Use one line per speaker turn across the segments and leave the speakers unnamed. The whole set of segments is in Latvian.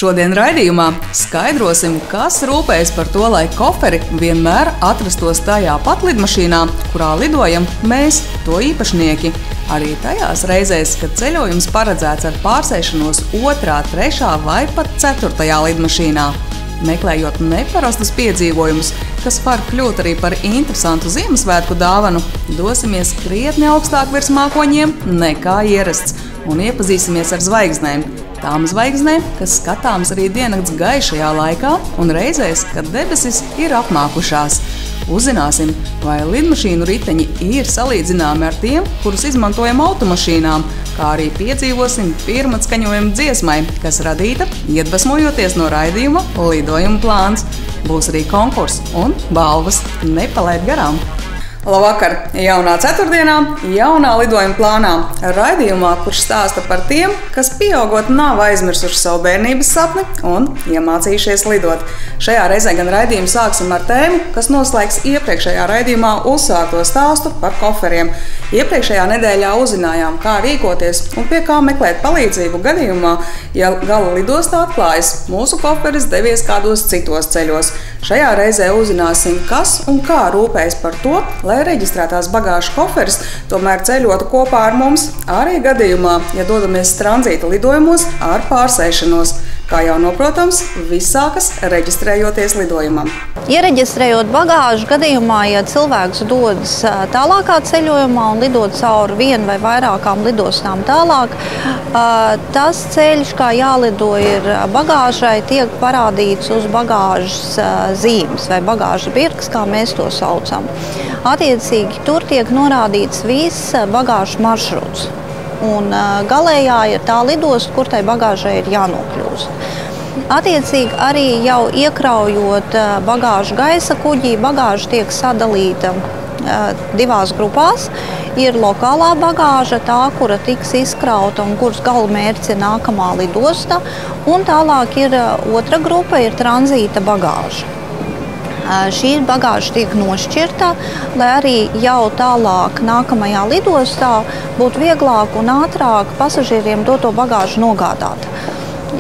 Šodien raidījumā skaidrosim, kas rūpējas par to, lai koferi vienmēr atrastos tajā pat lidmašīnā, kurā lidojam mēs, to īpašnieki. Arī tajās reizēs, kad ceļojums paredzēts ar pārsēšanos 2., 3. vai pat 4. lidmašīnā. Meklējot neparastus piedzīvojumus, kas var kļūt arī par interesantu Ziemassvētku dāvanu, dosimies krietni augstāk virs mākoņiem nekā ierasts un iepazīsimies ar zvaigznēm. Tām zvaigznēm, kas skatāms arī diennakts gaišajā laikā un reizēs, kad debesis ir apmākušās. Uzzināsim, vai lidmašīnu riteņi ir salīdzināmi ar tiem, kurus izmantojam automašīnām, kā arī piedzīvosim pirmatskaņojumu dziesmai, kas radīta iedvesmojoties no raidījuma Lidojuma plāns. Būs arī konkurss un balvas. Nepalaid garām! Labvakar! Jaunā ceturtdienā, jaunā lidojuma plānā. Raidījumā, kurš stāsta par tiem, kas pieaugot nav aizmirsuši savu bērnības sapni un iemācījušies lidot. Šajā reizē gan raidījumu sāksim ar tēmu, kas noslēgs iepriekšējā raidījumā uzsākto stāstu par koferiem. Iepriekšējā nedēļā uzzinājām, kā rīkoties un pie kā meklēt palīdzību gadījumā, ja gala lidostā atklājas mūsu koferis devies kādos citos ceļos. Šajā reizē uzzināsim, kas un kā rūpējas par to, lai reģistrētās bagāžas koferis tomēr ceļotu kopā ar mums, arī gadījumā, ja dodamies tranzīta lidojumos ar pārsēšanos. Kā jau noprotams, viss sākas reģistrējoties lidojumam.
Iereģistrējot bagāžu gadījumā, ja cilvēks dodas tālākā ceļojumā un lido cauri vienu vai vairākām lidostām tālāk, tas ceļš, kā jālido ir bagāžai, tiek parādīts uz bagāžas zīmes vai bagāžas birks, kā mēs to saucam. Attiecīgi, tur tiek norādīts viss bagāžas maršruts. Un galējā ir tā lidosta, kur tai bagāžai ir jānokļūst. Attiecīgi arī jau iekraujot bagāžu gaisa kuģī, bagāža tiek sadalīta divās grupās. Ir lokālā bagāža, tā, kura tiks izkrauta un kuras galamērķis ir nākamā lidosta. Un tālāk ir otra grupa, ir tranzīta bagāža. Šī bagāža tiek nošķirta, lai arī jau tālāk nākamajā lidostā būtu vieglāk un ātrāk pasažieriem doto bagāžu nogādāt.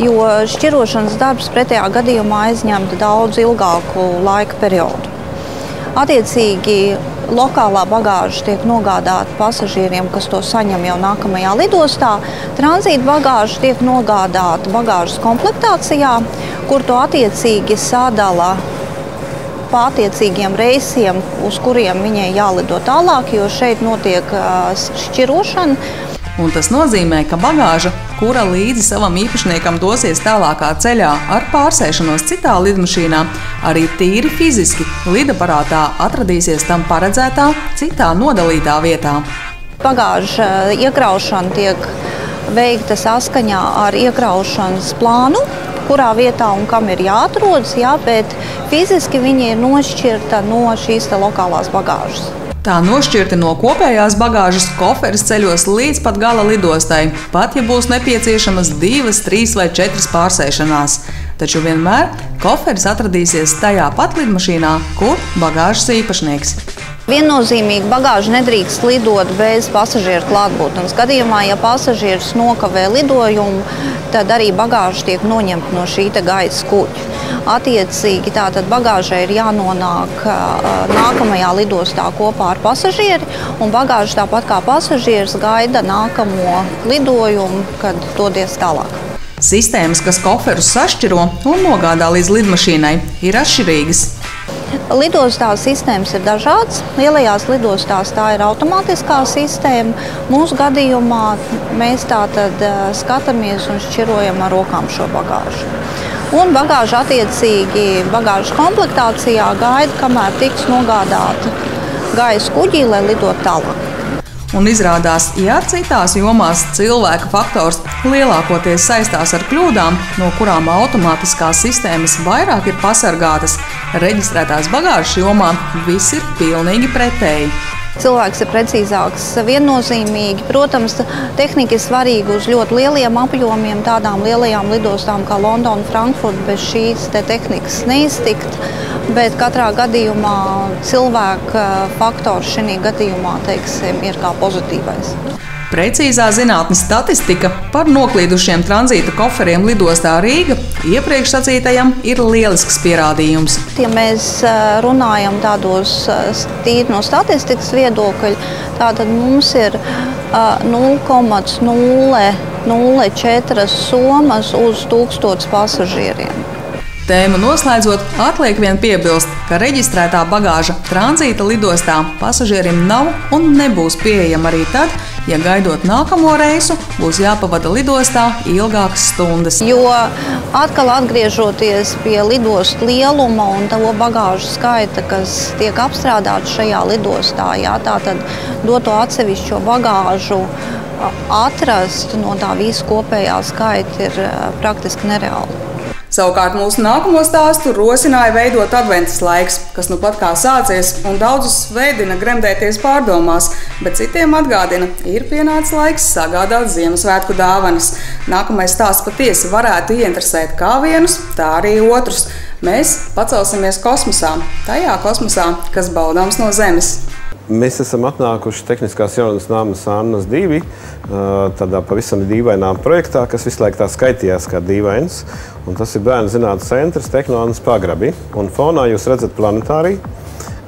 Jo šķirošanas darbs pretējā gadījumā aizņemtu daudz ilgāku laika periodu. Attiecīgi, lokālā bagāža tiek nogādāta pasažieriem, kas to saņem jau nākamajā lidostā. Tranzīta bagāža tiek nogādāta bagāžas komplektācijā, kur to attiecīgi sadala pa attiecīgiem reisiem, uz kuriem viņai jālido tālāk, jo šeit notiek šķirošana.
Un tas nozīmē, ka bagāža, kura līdzi savam īpašniekam dosies tālākā ceļā ar pārsēšanos citā lidmašīnā, arī tīri fiziski lidaparātā atradīsies tam paredzētā citā nodalītā vietā.
Bagāža iekraušana tiek veikta saskaņā ar iekraušanas plānu, kurā vietā un kam ir jāatrodas, bet fiziski viņi ir nošķirta no šīs lokālās bagāžas.
Tā nošķirti no kopējās bagāžas koferis ceļos līdz pat gala lidostai, pat ja būs nepieciešamas 2, 3 vai 4 pārsēšanās. Taču vienmēr koferis atradīsies tajā pat lidmašīnā, kur bagāžas īpašnieks.
Viennozīmīgi bagāža nedrīkst lidot bez pasažieru klātbūtnes. Gadījumā, ja pasažieris nokavē lidojumu, tad arī bagāža tiek noņemta no šī gaisa kuģa. Attiecīgi, tātad bagāžai ir jānonāk nākamajā lidostā kopā ar pasažieri, un bagāža tāpat kā pasažieris gaida nākamo lidojumu, kad dodies tālāk.
Sistēmas, kas koferus sašķiro un nogādā līdz lidmašīnai, ir atšķirīgas.
Lidostās sistēmas ir dažādas. Lielajās lidostās tā ir automātiskā sistēma. Mūsu gadījumā mēs tātad skatāmies un šķirojam ar rokām šo bagāžu. Un bagāža attiecīgi bagāžas komplektācijā gaida, kamēr tiks nogādāta gaisa kuģī, lai lidot tālāk.
Un izrādās, ja citās jomās cilvēka faktors lielākoties saistās ar kļūdām, no kurām automātiskās sistēmas vairāk ir pasargātas, reģistrētās bagāžas jomā viss ir pilnīgi pretēji.
Cilvēks ir precīzāks viennozīmīgi. Protams, tehnika ir svarīga uz ļoti lieliem apjomiem, tādām lielajām lidostām kā Londona, Frankfurta. Bez šīs tehnikas neiztikt, bet katrā gadījumā cilvēka faktors šī gadījumā, teiksim, ir kā pozitīvais.
Precīzā zinātnes statistika par noklīdušiem tranzīta koferiem lidostā Rīga iepriekš sacītajam ir lielisks pierādījums.
Ja mēs runājam tādos tīri no statistikas viedokļa, tātad mums ir 0,004 somas uz 1000 pasažieriem.
Tēmu noslēdzot, atliek vien piebilst, ka reģistrētā bagāža tranzīta lidostā pasažierim nav un nebūs pieejama arī tad, ja gaidot nākamo reisu, būs jāpavada lidostā ilgākas stundas.
Jo atkal atgriežoties pie lidostu lieluma un to bagāžu skaita, kas tiek apstrādāts šajā lidostā, tātad doto atsevišķo bagāžu atrast no tā visa kopējā skaita ir praktiski nereāli.
Savukārt mūsu nākamo stāstu rosināja veidot adventas laiks, kas nu pat kā sācies un daudzus veidina gremdēties pārdomās, bet citiem atgādina, ir pienācis laiks sagādāt Ziemassvētku dāvanas. Nākamais stāsts patiesi varētu ieinteresēt kā vienus, tā arī otrus. Mēs pacelsimies kosmosā, tajā kosmosā, kas baudāms no Zemes.
Mēs esam atnākuši Tehniskās jaunas nāmas Annas 2, tādā pavisam dīvainā projektā, kas visu laiku tā skaitījās kā dīvains. Un tas ir Bērnu zinātnes centrs Tehnoannas pagrabi. Un fonā jūs redzat planetāriju,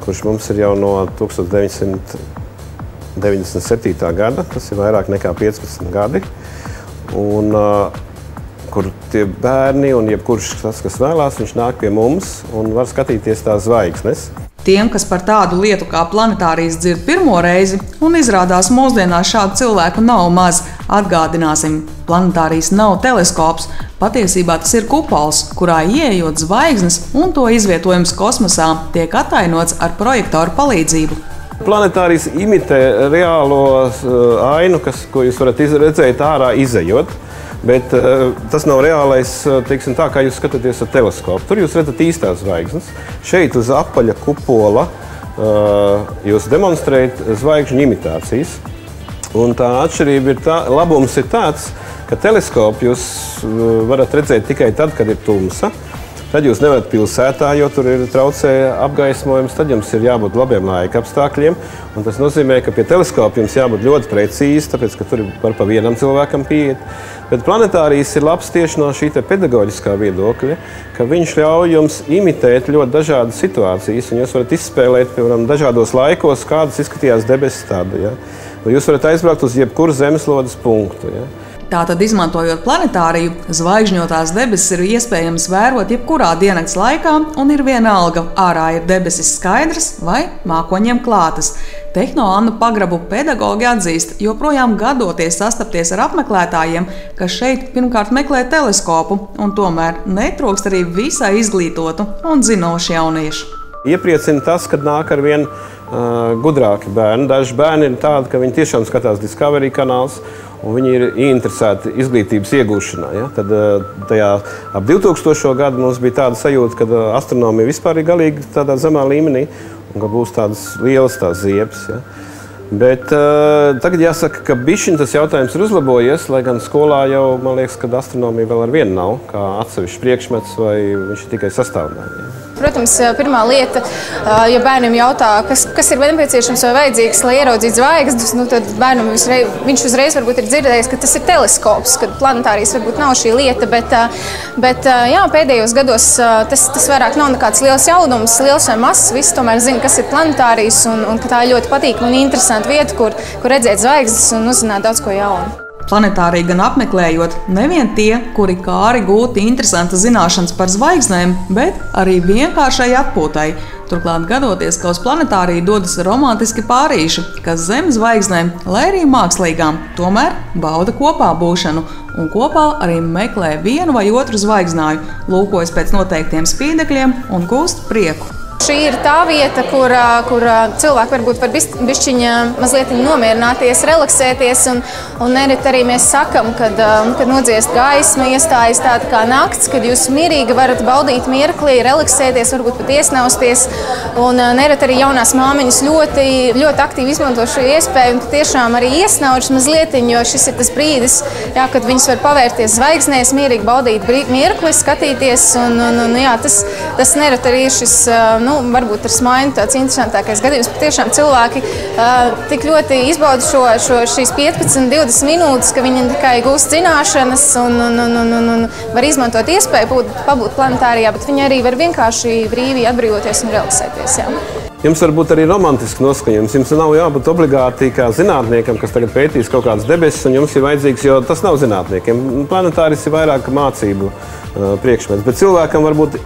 kurš mums ir jau no 1997. gada, tas ir vairāk nekā 15 gadi. Un kur tie bērni un jebkurš tas, kas vēlās, viņš nāk pie mums un var skatīties tās zvaigznes.
Tiem, kas par tādu lietu kā planetārijas dzird pirmo reizi, un izrādās mūsdienās šādu cilvēku nav maz, atgādināsim, planetārijas nav teleskops. Patiesībā tas ir kupols, kurā ieejot zvaigznes un to izvietojums kosmosā tiek attainots ar projektoru palīdzību.
Planetārijas imitē reālo ainu, ko jūs varat redzēt ārā izejot. Bet tas nav reālais, teiksim tā, kā jūs skatāties ar teleskopu. Tur jūs redzat īstās zvaigznes. Šeit uz apaļa kupola jūs demonstrējat zvaigžņu imitācijas. Un tā atšķirība ir labums ir tāds, ka teleskopu jūs varat redzēt tikai tad, kad ir tumsa. Tad jūs nevarat pilsētā, jo tur ir traucē apgaismojums, tad jums ir jābūt labiem laika apstākļiem. Un tas nozīmē, ka pie teleskopa jums jābūt ļoti precīzi, tāpēc, ka tur var pa vienam cilvēkam pieiet. Bet planetārijas ir labs tieši no šī pedagoģiskā viedokļa, ka viņš ļauj jums imitēt ļoti dažādas situācijas, un jūs varat izspēlēt, piemēram, dažādos laikos, kādas izskatījās debesis tāda. Ja? Jūs varat aizbraukt uz jebkuru zemeslodes punktu. Ja?
Tātad, izmantojot planetāriju, zvaigžņotās debesis ir iespējams vērot jebkurā diennakts laikā, un ir vienalga, ārā ir debesis skaidras vai mākoņiem klātas. Tehnoannu pagrabu pedagogi atzīst, joprojām gadoties sastapties ar apmeklētājiem, kas šeit pirmkārt meklē teleskopu, un tomēr netrūkst arī visai izglītotu un zinošu jauniešu.
Iepriecina tas, kad nāk ar vien gudrāki bērni. Daži bērni ir tādi, ka viņi tiešām skatās Discovery kanāls, un viņi ir ieinteresēti izglītības iegūšanā. Ja? Tad tajā ap 2000. gadu mums bija tāda sajūta, ka astronomija vispār ir galīgi tādā zemā līmenī, un ka būs tādas lielas tās ziepes. Ja? Bet tagad jāsaka, ka bišķiņ tas jautājums ir uzlabojies, lai gan skolā jau, man liekas, ka astronomija vēl ar vienu nav, kā atsevišķs priekšmets, vai viņš ir tikai sastāvdaļa. Ja?
Protams, pirmā lieta, ja bērnam jautā, kas ir nepieciešams vai vajadzīgs, lai ieraudzītu zvaigznes, tad bērnam viņš uzreiz varbūt ir dzirdējis, ka tas ir teleskops, ka planetārijas varbūt nav šī lieta, bet jā, pēdējos gados tas vairāk nav nekāds liels jaunums, liels vai mazs, visi tomēr zina, kas ir planetārijas un ka tā ir ļoti patīkama un interesanta vieta, kur redzēt zvaigznes un uzzināt daudz ko jaunu.
Planetāriju gan apmeklējot nevien tie, kuri kāri gūti interesantas zināšanas par zvaigznēm, bet arī vienkāršai atpūtai. Turklāt gadoties, ka uz planetāriju dodas romantiski pārīši, kas zem zvaigznēm, lai arī mākslīgām, tomēr bauda kopā būšanu un kopā arī meklē vienu vai otru zvaigznāju, lūkojas pēc noteiktiem spīdekļiem un gūst prieku.
Šī ir tā vieta, kur cilvēki varbūt var bišķiņa mazliet nomierināties, relaksēties, un nereti arī mēs sakam, kad nodziest gaisma, iestājas tāda kā nakts, kad jūs mierīgi varat baudīt mirklī, relaksēties, varbūt pat iesnausties, un nereti arī jaunās māmiņas ļoti, ļoti aktīvi izmanto šo iespēju, un tiešām arī iesnaužas mazliet, jo šis ir tas brīdis, jā, kad viņas var pavērties zvaigznēs, mierīgi baudīt mirkli, skatīties, un jā, tas nereti arī ir šis, varbūt ar smaiņu tāds interesantākais gadījums. Patiešām cilvēki tik ļoti izbauda šīs 15-20 minūtes, ka viņi tikai gūst zināšanas un var izmantot iespēju pabūt planetārijā, bet viņi arī var vienkārši brīvi atbrīvoties un relaksēties. Jā.
Jums var būt arī romantisks noskaņojums. Jums nav jābūt obligāti kā zinātniekam, kas tagad pētīs kaut kādas debesis, un jums ir vajadzīgs, jo tas nav zinātniekiem. Planetāris ir vairāk mācību priekšmets, bet cilvēkam var būt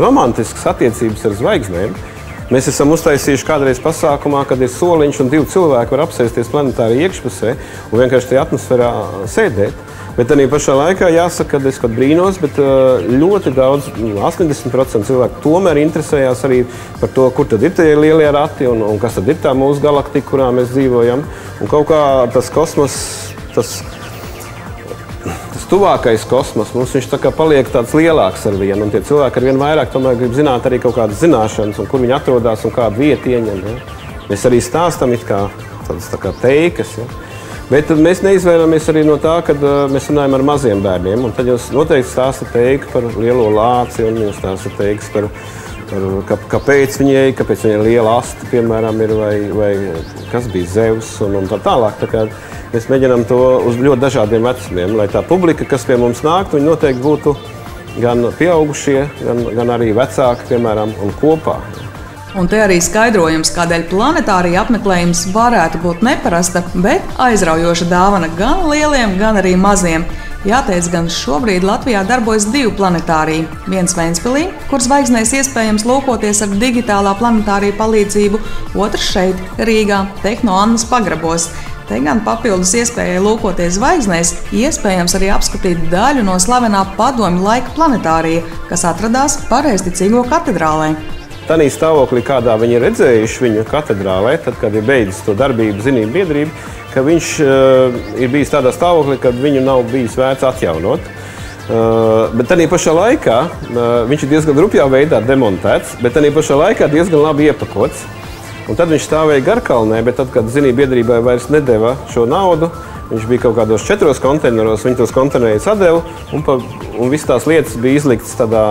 romantisks attiecības ar zvaigznēm. Mēs esam uztaisījuši kādreiz pasākumā, kad ir soliņš un 2 cilvēki var apsēsties planetārī iekšpusē un vienkārši tajā atmosfērā sēdēt. Bet arī pašā laikā jāsaka, ka es kaut brīnos, bet ļoti daudz, 80% cilvēku tomēr interesējās arī par to, kur tad ir tie lielie rati un kas tad ir tā mūsu galaktika, kurā mēs dzīvojam. Un kaut kā tas kosmos, tas tuvākais kosmos, mums viņš tā kā paliek tāds lielāks ar vienu, un tie cilvēki ar vien vairāk tomēr grib zināt arī kaut kādas zināšanas, un kur viņi atrodas un kādu vietu ieņem. Ja? Mēs arī stāstam it kā tādas tā kā teikas. Ja? Bet mēs neizvairāmies arī no tā, kad mēs runājam ar maziem bērniem. Un tad jūs noteikti stāstat teiku par lielo lāci, un jūs stāstat teikas par kāpēc viņai liela asta, piemēram, ir, vai kas bija Zevs un tā tālāk. Tā kā mēs mēģinām to uz ļoti dažādiem vecumiem, lai tā publika, kas pie mums nāk, viņi noteikti būtu gan pieaugušie, gan arī vecāki, piemēram, un kopā.
Un te arī skaidrojums, kādēļ planetārija apmeklējums varētu būt neparasta, bet aizraujoša dāvana gan lieliem, gan arī maziem. Jāteic, gan šobrīd Latvijā darbojas 2 planetāriji. Viens Ventspilī, kur zvaigznēs iespējams lūkoties ar digitālā planetārija palīdzību, otrs šeit, Rīgā, Tehno Annas pagrabos. Te gan papildus iespējai lūkoties zvaigznēs, iespējams arī apskatīt daļu no slavenā padomju laika planetārija, kas atradās Pareizticīgo katedrālē.
Tanī stāvoklī, kādā viņi ir redzējuši viņu katedrālē, tad, kad ir beidzis to darbību zinību biedrību, ka viņš ir bijis tādā stāvoklī, kad viņu nav bijis vērts atjaunot. Bet tanī pašā laikā viņš ir diezgan rupjā veidā demontēts, bet tanī pašā laikā diezgan labi iepakots. Un tad viņš stāvēja Garkalnē, bet tad, kad zinību biedrībai vairs nedeva šo naudu, viņš bija kaut kādos 4 konteineros, viņi tos konteinerus atdeva, un visas tās lietas bija izliktas tādā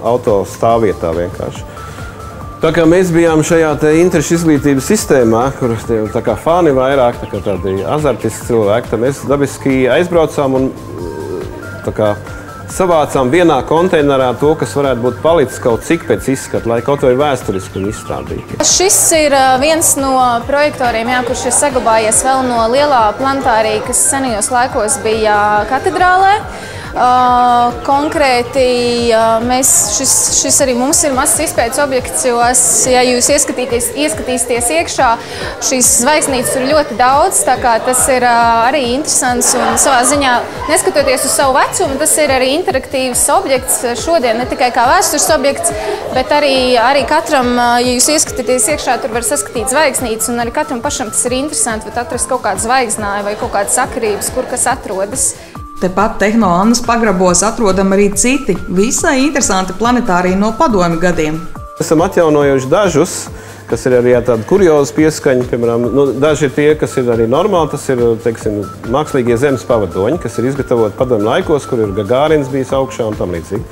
auto stāvvietā vienkārši. Tā kā mēs bijām šajā interešu izglītības sistēmā, kur tā kā fani vairāk, tā kā tādi azartiski cilvēki, tad mēs dabiski aizbraucām un tā kā savācām vienā konteinerā to, kas varētu būt palicis kaut cik pēc izskata, lai kaut vai vēsturiski un izstādītu.
Šis ir viens no projektoriem, kurš ir saglabājies vēl no lielā planetārija, kas senajos laikos bija katedrālē. Konkrēti, šis arī mums ir mazs izpētes objekts, jo, ja jūs ieskatīsieties iekšā, šīs zvaigznītes ir ļoti daudz, tā kā tas ir arī interesants un savā ziņā, neskatoties uz savu vecumu, tas ir arī interaktīvs objekts šodien, ne tikai kā vēstures objekts, bet arī katram, ja jūs ieskatīties iekšā, tur var saskatīt zvaigznītes, un arī katram pašam tas ir interesanti, bet atrast kaut kādu zvaigznāju vai kaut kādas sakarības, kur kas atrodas.
Tepat Tehno Annas pagrabos atrodam arī citi visai interesanti planetāriji no padomju gadiem.
Esam atjaunojuši dažus, kas ir arī tādi kuriozi pieskaņi. Piemēram, daži ir tie, kas ir arī normāli, tas ir, teiksim, mākslīgie zemes pavadoņi, kas ir izgatavoti padomju laikos, kur ir Gagārins bijis augšā un tam līdzīgi.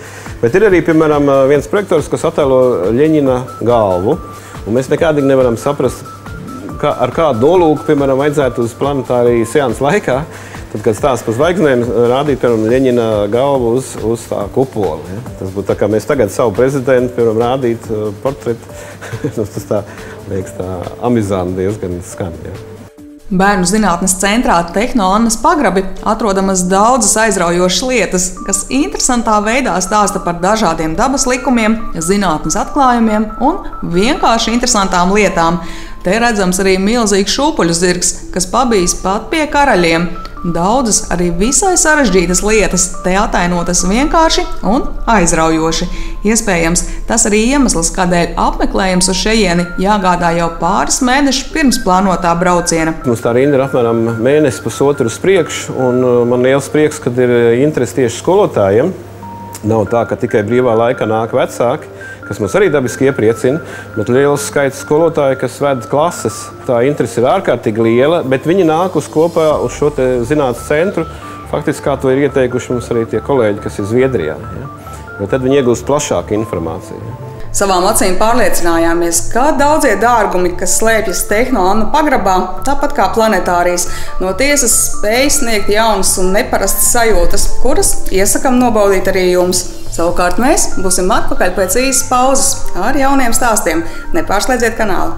Bet ir arī, piemēram, viens projektors, kas attēlo Ļeņina galvu, un mēs nekādīgi nevaram saprast, ar kādu nolūku, piemēram, vajadzētu uz planetāriju seansu laikā, tad, kad stāsta par zvaigznēm, rādīt, piemēram, Ļeņina galvu uz tā kupola. Ja? Tas būtu tā, kā mēs tagad savu prezidentu, piemēram, rādīt portretu. Tas tā, liekas, tā amizanti diezgan skan. Ja?
Bērnu zinātnes centrā Tehno Annas pagrabi atrodamas daudzas aizraujošas lietas, kas interesantā veidā stāsta par dažādiem dabas likumiem, zinātnes atklājumiem un vienkārši interesantām lietām. Te redzams arī milzīgs šūpuļu zirgs, kas pabijis pat pie karaļiem. Daudzas arī visai sarežģītas lietas te atainotas vienkārši un aizraujoši. Iespējams, tas arī iemesls, kādēļ apmeklējums uz šejieni jāgādā jau pāris mēnešus pirms plānotā brauciena.
Mums tā rinda ir apmēram mēnesi pusotru uz priekšu, un man liels prieks, kad ir interesi tieši skolotājiem. Nav tā, ka tikai brīvā laikā nāk vecāki, kas mums arī dabiski iepriecina, bet liels skaits skolotāju, kas ved klases. Tā interese ir ārkārtīgi liela, bet viņi nāk kopā uz šo zinātnes centru, faktiski kā to ir ieteikuši mums arī tie kolēģi, kas ir Zviedrijā. Ja? Jo tad viņi iegūst plašāku informāciju. Ja?
Savām acīm pārliecinājāmies, ka daudzie dārgumi, kas slēpjas Tehno-Anna pagrabā, tāpat kā planetārijas, no tiesas spēj sniegt jaunas un neparastas sajūtas, kuras iesakam nobaudīt arī jums. Savukārt mēs būsim atpakaļ pēc īsas pauzes ar jauniem stāstiem. Nepārslēdziet kanālu!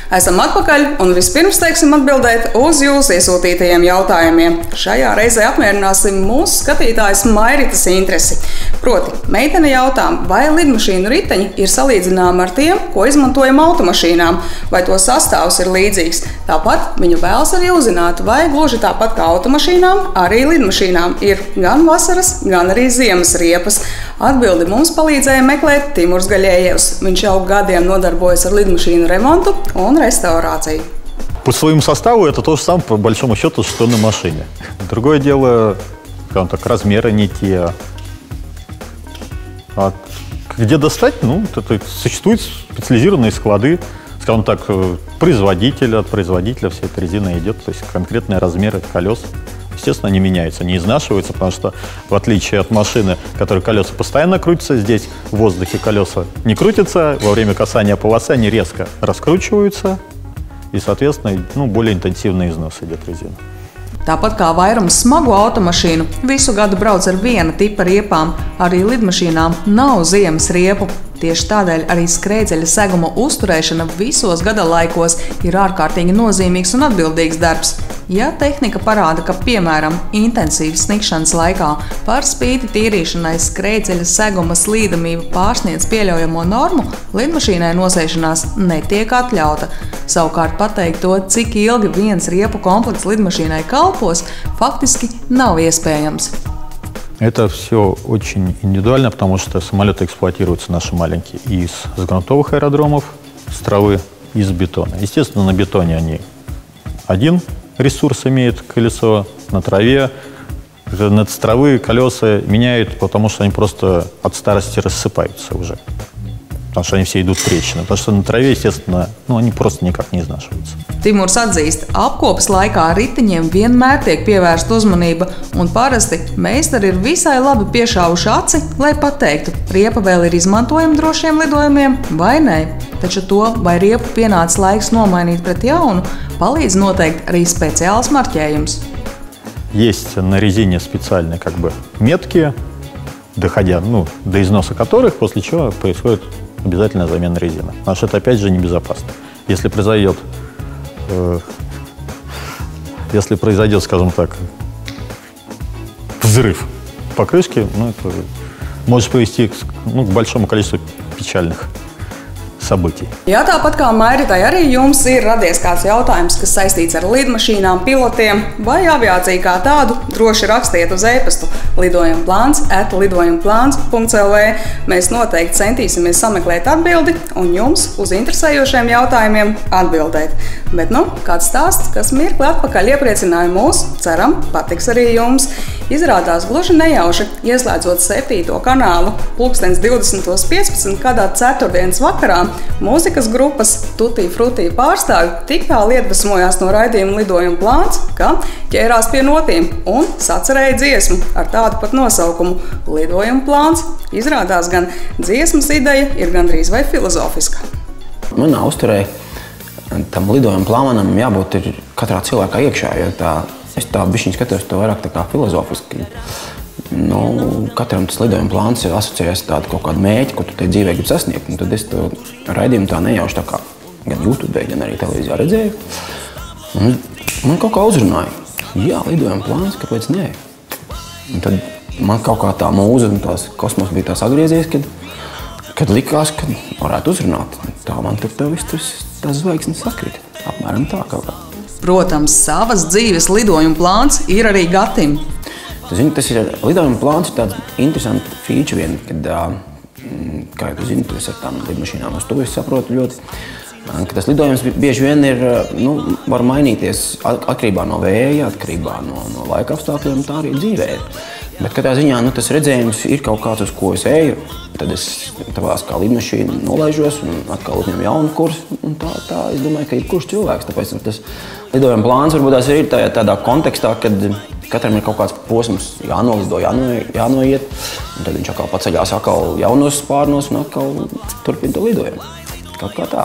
Esam atpakaļ un vispirms teiksim atbildēt uz jūsu iesūtītajiem jautājumiem. Šajā reizē apmierināsim mūsu skatītājas Mairitas interesi. Proti, meitene jautā, vai lidmašīnu riteņi ir salīdzināmi ar tiem, ko izmantojam automašīnām, vai to sastāvs ir līdzīgs. Tāpat viņu vēlas arī uzzināt, vai gluži tāpat kā automašīnām, arī lidmašīnām ir gan vasaras, gan arī ziemas riepas. Atbildi mums palīdzēja meklēt Timurs Gaļējevs. Viņš jau gadiem nodarbojas ar lidmašīnu remontu un реставрации.
По своему составу это то же самое, по большому счету, что на машине. Другое дело, скажем так, размеры не те. А где достать? Ну, это существуют специализированные склады, скажем так, производителя, от производителя вся эта резина идет, то есть конкретные размеры колес. Естественно, они меняются, не изнашиваются, потому что, в отличие от машины, в которой колеса постоянно крутятся, здесь в воздухе колеса не крутятся, во время касания полосы они резко раскручиваются, и, соответственно, более интенсивный износ идет резины.
Tāpat kā vairums smagu automašīnu, visu gadu brauc ar viena tipa riepām, arī lidmašīnām nav ziemas riepu. Tieši tādēļ arī skrejceļa seguma uzturēšana visos gadalaikos ir ārkārtīgi nozīmīgs un atbildīgs darbs. Ja tehnika parāda, ka, piemēram, intensīvas sniegšanas laikā par spīti tīrīšanai skrejceļa seguma slīdamība pārsniedz pieļaujamo normu, lidmašīnai nosēšanās netiek atļauta. Savukārt pateikt to, cik ilgi viens riepu komplekts lidmašīnai kalpos, faktiski nav iespējams.
Это все очень индивидуально, потому что самолеты эксплуатируются наши маленькие и из грунтовых аэродромов, с травы, и из бетона. Естественно, на бетоне они один ресурс имеют, колесо, на траве. С травы колеса меняют, потому что они просто от старости рассыпаются уже. Потому что они все идут трещины. Потому что на travē, естественно, они просто никак не изнашиваются.
Timurs atzīst, apkopes laikā riteņiem vienmēr tiek pievērsta uzmanība, un parasti meistari ir visai labi piešāvuši aci, lai pateiktu, riepa vēl ir izmantojama drošiem lidojumiem vai nē. Taču to, vai riepu pienācis laiks nomainīt pret jaunu, palīdz noteikt arī speciāls marķējums.
Есть на резине специальные метки, доходя до износа которых, после чего происходит обязательная замена резины. Потому что это, опять же, небезопасно. Если произойдет, скажем так, взрыв покрышки, это может привести к большому количеству печальных событий.
Jā, tāpat kā Mairitai, arī jums ir radies kāds jautājums, kas saistīts ar lidmašīnām, pilotiem vai aviāciju kā tādu, droši rakstiet uz e-pastu lidojumplāns@lidojumplāns.lv. Mēs noteikti centīsimies sameklēt atbildi un jums uz interesējošiem jautājumiem atbildēt. Bet, kāds stāsts, kas mirkli atpakaļ iepriecināja mūs, ceram, patiks arī jums. Izrādās gluži nejauši, ieslēdzot 7. kanālu 20:15 kādā ceturtdienas vakarā, mūzikas grupas Tutti Frutti pārstāvji tik tālu iedvesmojās no raidījuma Lidojuma plāns, ka ķērās pie notīm un sacerēja dziesmu ar tādu pat nosaukumu Lidojuma plāns. Izrādās gan dziesmas ideja ir gandrīz vai filozofiska.
Manā uzturē tam lidojuma plānam jābūt ir katrā cilvēkā iekšā, jo es tā bišķiņ skatos to vairāk tā kā filozofiski. Katram tas lidojuma plāns asociējas tādu kaut kādu mēķi, ko tu te dzīvē gribi sasniegt. Tad es to raidījumu tā nejauši tā kā gan YouTube, gan arī televīzijā redzēju. Man kaut kā uzrunāja. Jā, lidojuma plāns, kāpēc nē? Un tad man kaut kā tā mūza un tās kosmos bija tās agriezies, kad likās, ka varētu uzrunāt. Tā man tur viss tās zvaigznes sakrita. Apmēram tā kaut kā.
Protams, savas dzīves lidojuma plāns ir arī Gatim.
Tas ir lidojuma plāns, ir tāds interesants feature vien, kad, kā jūs zināt, es ar tām lidmašīnām uz to saprotu ļoti, ka tas lidojums bieži vien ir, var mainīties atkarībā no vēja, atkarībā no laika apstākļiem, tā arī dzīvē ir. Bet katrā ziņā tas redzējums ir kaut kāds, uz ko es eju, tad es tavās kā lidmašīna nolaižos un atkal uzņem jaunu kursu. Un tā es domāju, ka jebkurš cilvēks, tāpēc tas lidojuma plāns varbūt arī ir tādā kontekstā, kad Katram ir kaut kāds posms jānolido, jānoiet, un tad viņš atkal paceļās jaunos spārnos un atkal turpina to lidojumu. Kaut kā tā.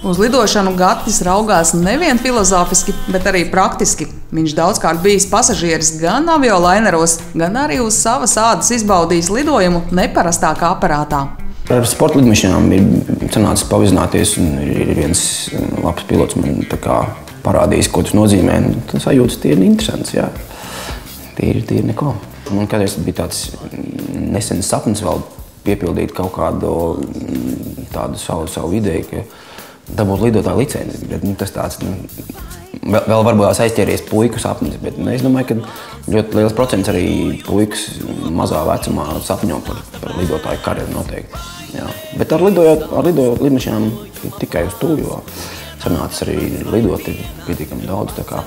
Uz lidošanu Gatis raugās nevien filozofiski, bet arī praktiski. Viņš daudzkārt bijis pasažieris gan aviolaineros, gan arī uz savas ādas izbaudījis lidojumu neparastākā aparātā.
Ar sporta lidmašīnām ir sanācis pavizināties, un ir viens labs pilots man parādījis, ko tas nozīmē. Tas sajūtas tie ir interesants, jā. Tīri neko. Man kādreiz bija tāds nesens sapnis vēl piepildīt kaut kādu tādu savu ideju, ka dabūt lidotāju licenci, bet tas tāds, vēl varbūt aizķēries puiku sapnis, bet es domāju, ka ļoti liels procents arī puikas mazā vecumā sapņo par lidotāju karjeru noteikti. Jā. Bet ar lidmašīnām tikai uz to, jo sanācis arī lidot ir pietiekami daudz, tā kā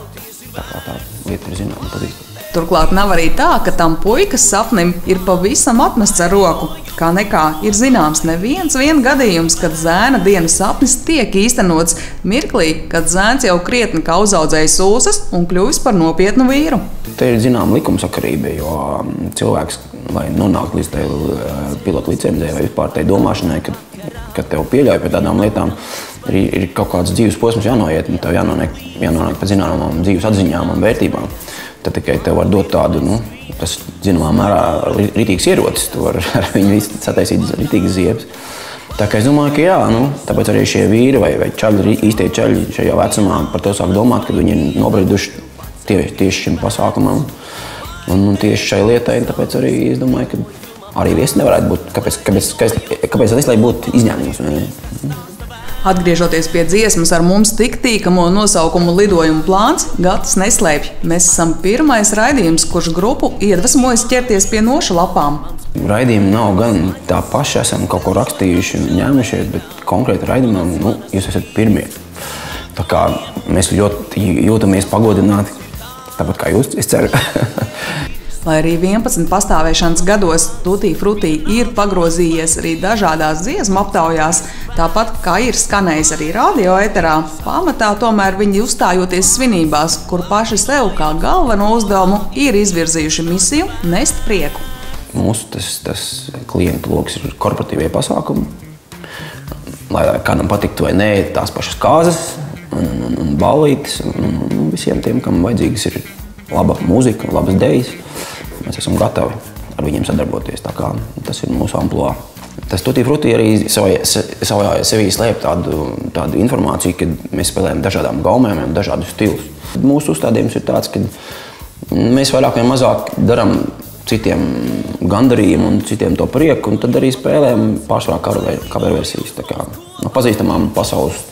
tā lieta ir zināma pazīstama.
Turklāt nav arī tā, ka tam puikas sapnim ir pavisam atmests ar roku. Kā nekā ir zināms neviens gadījums, kad zēna dienas sapnis tiek īstenots mirklī, kad zēns jau krietni kā uzaudzējis ūsas un kļuvis par nopietnu vīru.
Te ir zināma likumsakarība, jo cilvēks, lai nonāktu līdz tai pilota licencei vai vispār tai domāšanai, kad tev pieļauj pie tādām lietām, ir kaut kāds dzīves posms jānoiet, un tev jānonāk pēc zināmām dzīves atziņām un vērtībām. Tad tikai tev var dot tādu, tas zināmā mērā ritīgs ierocis, tu var ar viņu sataisīt ritīgas ziepes. Tā kā es domāju, ka jā, tāpēc arī šie vīri vai čaļi, īstie čaļi šajā vecumā par to sāk domāt, kad viņi ir nobrieduši tieši šim pasākumam un tieši šai lietai, tāpēc arī es domāju, ka arī viesi nevarētu būt, kāpēc tas, lai būtu izņēmums.
Atgriežoties pie dziesmas ar mums tik tīkamo nosaukumu Lidojuma plāns, Gatis neslēpj. Mēs esam pirmais raidījums, kurš grupu iedvesmojas ķerties pie noša lapām.
Raidījumi nav gan tā paši, esam kaut ko rakstījuši un ņēmušies, bet konkrēti raidījumam, jūs esat pirmie. Tā kā mēs ļoti jūtamies pagodināti, tāpat kā jūs, es ceru.
Lai arī 11 pastāvēšanas gados Tutti Frutti ir pagrozījies arī dažādās dziesmu aptaujās, tāpat kā ir skanējis arī radio eterā, pamatā tomēr viņi uzstājoties svinībās, kur paši sev kā galveno uzdevumu ir izvirzījuši misiju nest prieku.
Mūsu tas klientu loks ir korporatīvie pasākumi, lai kādam patiktu vai nē, tās pašas kāzas un ballītes, un visiem tiem, kam vajadzīgas ir laba mūzika, labas dejas. Mēs esam gatavi ar viņiem sadarboties, tā kā tas ir mūsu amplua. Tas Tutti Frutti arī savā sevī slēp tādu informāciju, kad mēs spēlējam dažādām gaumēm un dažādus stilus. Mūsu uzstādījums ir tāds, ka mēs vairāk vai mazāk darām citiem gandarījumu un citiem to prieku, un tad arī spēlējam pārsvarā cover versijas. Tā kā no pazīstamām pasaules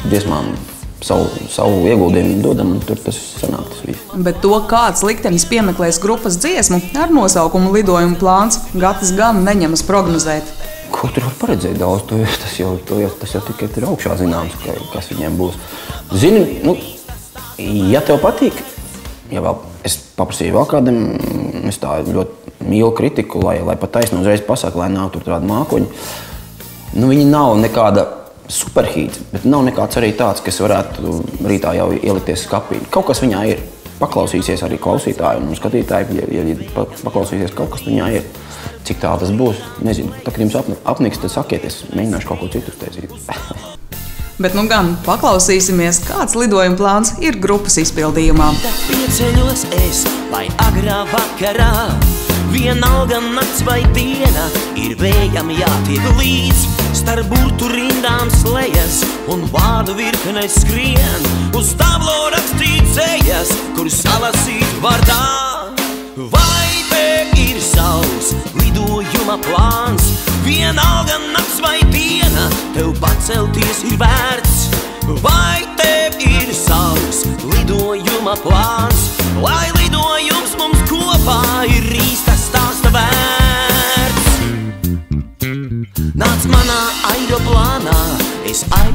dziesmām savu ieguldījumu dodam, un tur tas sanāk tas viss.
Bet to, kāds liktenis piemeklēs grupas dziesmu ar nosaukumu Lidojuma plāns, Gatis gan neņemas prognozēt.
Ko tur var paredzēt daudz? Tas jau tikai ir augšā zināms, kas viņiem būs. Zini, ja tev patīk, ja vēl es paprasīju vēl kādam, es tā ļoti mīlu kritiku, lai pat taisnu uzreiz pasaka, lai nav tur tāda mākoņa. Viņi nav nekāda superhīts, bet nav nekāds arī tāds, kas varētu rītā jau ielikties skapī. Kaut kas viņā ir. Paklausīsies arī klausītāji un skatītāji, ja paklausīsies kaut kas viņā ir. Cik tā tas būs, nezinu. Tā, kad jums apniks, tad sakiet, es mēģināšu kaut ko citu uztaisīt.
Bet gan paklausīsimies, kāds lidojuma plāns ir grupas izpildījumā.
Tad pieceļos es, lai agrā vakarā, vienalga nakts vai diena, ir vējam jātiek līdz. Starp burtu rindām slejas un vārdu virknei skrien, uz tablo rakstīt cejas, kur salasīt vārdā. Vai te ir savs lidojuma plāns, vienalga nakts vai diena, tev pacelties ir vērts. Vai tev ir savs lidojuma plāns, lai lidojums mums kopā ir īsta stāsta vērts. Nāc manā aeroplānā,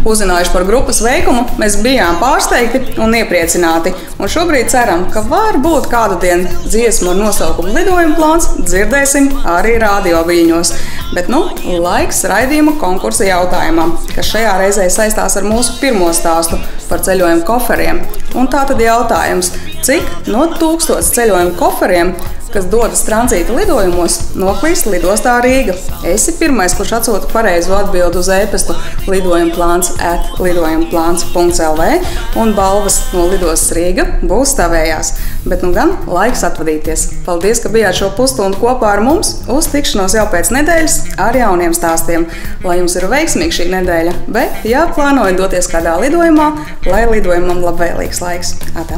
Uzzinājuši par grupas veikumu, mēs bijām pārsteigti un iepriecināti. Un šobrīd ceram, ka varbūt kādu dienu dziesmu ar nosaukumu Lidojuma plāns dzirdēsim arī radio viļņos. Bet laiks raidījuma konkursa jautājumam, kas šajā reizē saistās ar mūsu pirmo stāstu par ceļojumu koferiem. Un tā tad jautājums, cik no 1000 ceļojumu koferiem, kas dodas tranzīta lidojumos, noklīst lidostā Rīga. Esi pirmais, kurš atsūta pareizo atbildi uz e-pastu lidojumplāns@lidojumplāns.lv un balvas no lidostas Rīga būs tavējās. Bet nu gan laiks atvadīties. Paldies, ka bijāt šo pusstundu kopā ar mums. Uz tikšanos jau pēc nedēļas ar jauniem stāstiem. Lai jums ir veiksmīga šī nedēļa, bet, ja plānojat doties kādā lidojumā, lai lidojumam labvēlīgs laiks. Atā!